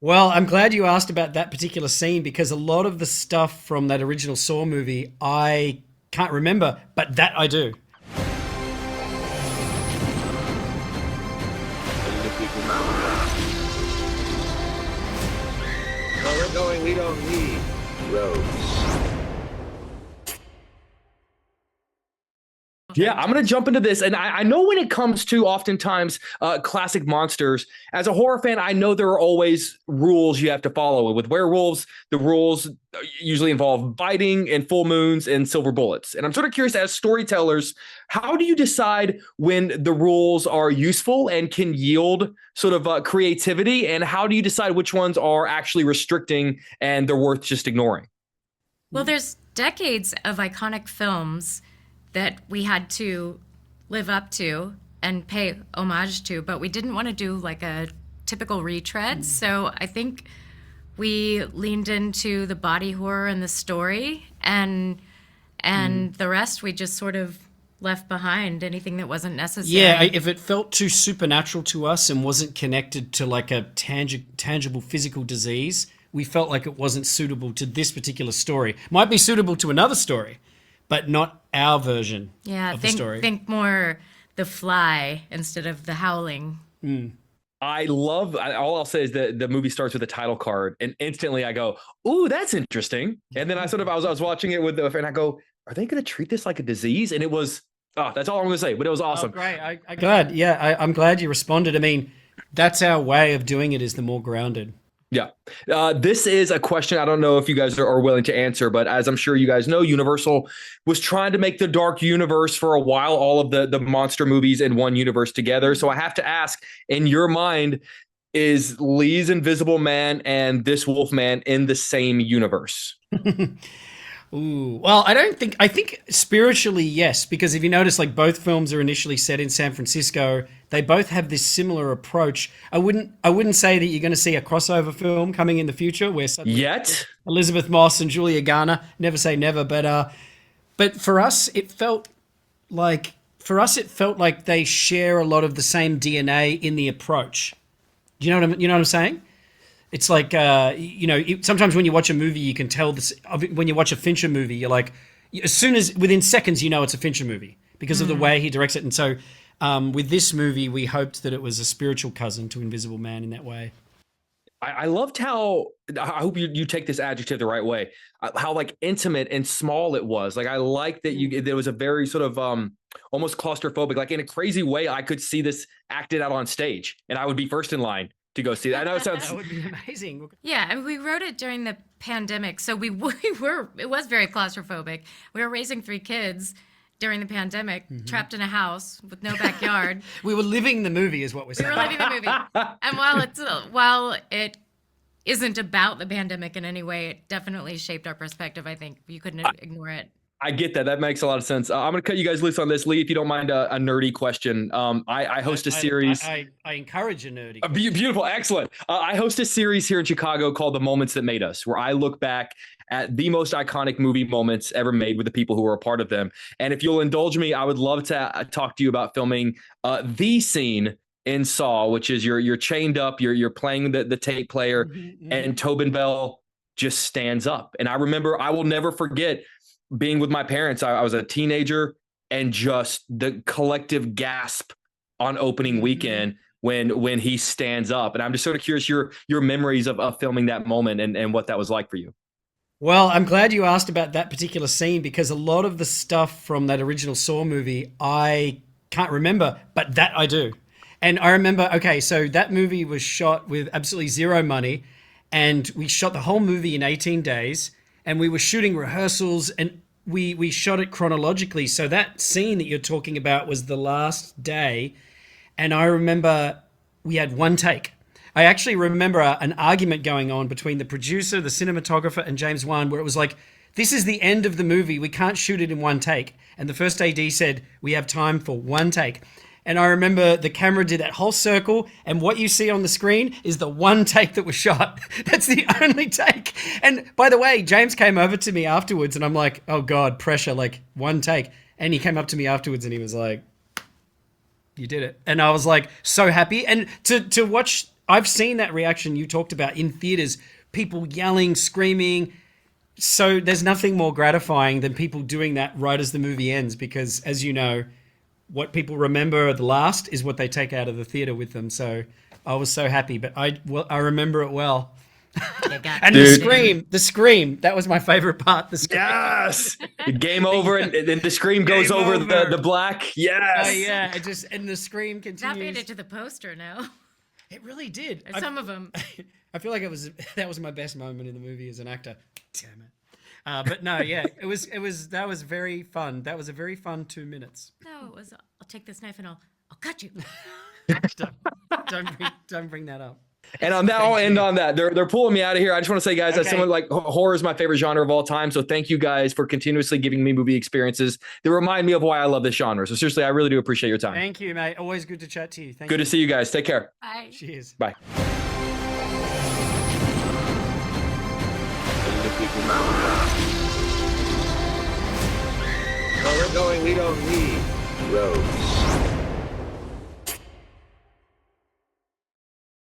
Well, I'm glad you asked about that particular scene because a lot of the stuff from that original Saw movie I can't remember, but that I do. Where we're going, we don't need roads. Yeah, I'm going to jump into this. And I know when it comes to oftentimes classic monsters, as a horror fan, I know there are always rules you have to follow. With werewolves, the rules usually involve biting and full moons and silver bullets. And I'm sort of curious, as storytellers, how do you decide when the rules are useful and can yield sort of creativity? And how do you decide which ones are actually restricting and they're worth just ignoring? Well, there's decades of iconic films that we had to live up to and pay homage to, but we didn't want to do like a typical retread. So I think we leaned into the body horror and the story, and the rest we just sort of left behind, anything that wasn't necessary. Yeah, if it felt too supernatural to us and wasn't connected to like a tangible physical disease, we felt like it wasn't suitable to this particular story. Might be suitable to another story, but not our version of the story. Think more The Fly instead of The Howling. All I'll say is that the movie starts with a title card, and instantly I go, "Ooh, that's interesting." And then I was watching it with a friend. I go, "Are they going to treat this like a disease?" And it was, that's all I'm going to say. But it was awesome. Oh, great. I'm glad. Yeah, I'm glad you responded. I mean, that's our way of doing it, is the more grounded. Yeah. This is a question I don't know if you guys are willing to answer, but as I'm sure you guys know, Universal was trying to make the dark universe for a while, all of the monster movies in one universe together. So I have to ask, in your mind, is Leigh's Invisible Man and this Wolfman in the same universe? Ooh, well, I think spiritually, yes, because if you notice, like both films are initially set in San Francisco. They both have this similar approach. I wouldn't say that you're going to see a crossover film coming in the future where suddenly Yet? Elizabeth Moss and Julia Garner, never say never, but for us, it felt like they share a lot of the same DNA in the approach. Do you know what I'm saying? It's like, sometimes when you watch a movie, you can tell this. When you watch a Fincher movie, you're like, as soon as within seconds, you know it's a Fincher movie because of the way he directs it. And so, with this movie, we hoped that it was a spiritual cousin to Invisible Man in that way. I loved how, I hope you take this adjective the right way, how like intimate and small it was. Like, I like that there was a very sort of almost claustrophobic, like in a crazy way, I could see this acted out on stage and I would be first in line to go see that. I know it sounds That would be amazing. Yeah, and we wrote it during the pandemic, so we were it was very claustrophobic. We were raising three kids during the pandemic, trapped in a house with no backyard. We were living the movie, is what we're We saying. were living the movie, and while it isn't about the pandemic in any way, it definitely shaped our perspective. I think you couldn't ignore it. I get that. That makes a lot of sense. I'm going to cut you guys loose on this. Leigh, if you don't mind a nerdy question. I host a series. I encourage a nerdy. Beautiful. Excellent. I host a series here in Chicago called The Moments That Made Us, where I look back at the most iconic movie moments ever made with the people who were a part of them. And if you'll indulge me, I would love to talk to you about filming the scene in Saw, which is you're chained up, you're playing the tape player, and Tobin Bell just stands up. And I remember, I will never forget being with my parents. I was a teenager, and just the collective gasp on opening weekend when he stands up. And I'm just sort of curious your memories of filming that moment and what that was like for you. Well, I'm glad you asked about that particular scene because a lot of the stuff from that original Saw movie I can't remember, but that I do. And I remember, okay, so that movie was shot with absolutely zero money, and we shot the whole movie in 18 days, and we were shooting rehearsals, and we shot it chronologically. So that scene that you're talking about was the last day, and I remember we had one take. I actually remember an argument going on between the producer, the cinematographer, and James Wan, where it was like, this is the end of the movie. We can't shoot it in one take. And the first AD said, we have time for one take. And I remember the camera did that whole circle, and what you see on the screen is the one take that was shot. That's the only take. And by the way, James came over to me afterwards, and I'm like, oh God, pressure, like one take. And he came up to me afterwards, and he was like, you did it. And I was like, so happy. And to watch I've seen that reaction you talked about in theaters, people yelling, screaming. So there's nothing more gratifying than people doing that right as the movie ends, because as you know, what people remember the last is what they take out of the theater with them. So I was so happy, but I remember it well. And Dude. the scream, that was my favorite part. The scream. Yes. Game over, and then the scream goes Game over over. the black. Yes. Oh yeah, and the scream That continues. made it to the poster now. It really did. Some of them. I feel like that was my best moment in the movie as an actor. Damn it. But no, yeah, that was very fun. That was a very fun 2 minutes. No, it was. I'll take this knife and I'll cut you. Don't bring that up. And on that, I'll end on that. They're pulling me out of here. I just want to say, guys, as someone like horror is my favorite genre of all time. So thank you guys for continuously giving me movie experiences that remind me of why I love this genre. So seriously, I really do appreciate your time. Thank you, mate. Always good to chat to you. Thank Good you. to see you guys. Take care. Bye. Cheers. Bye. Where we're going, we don't need roads.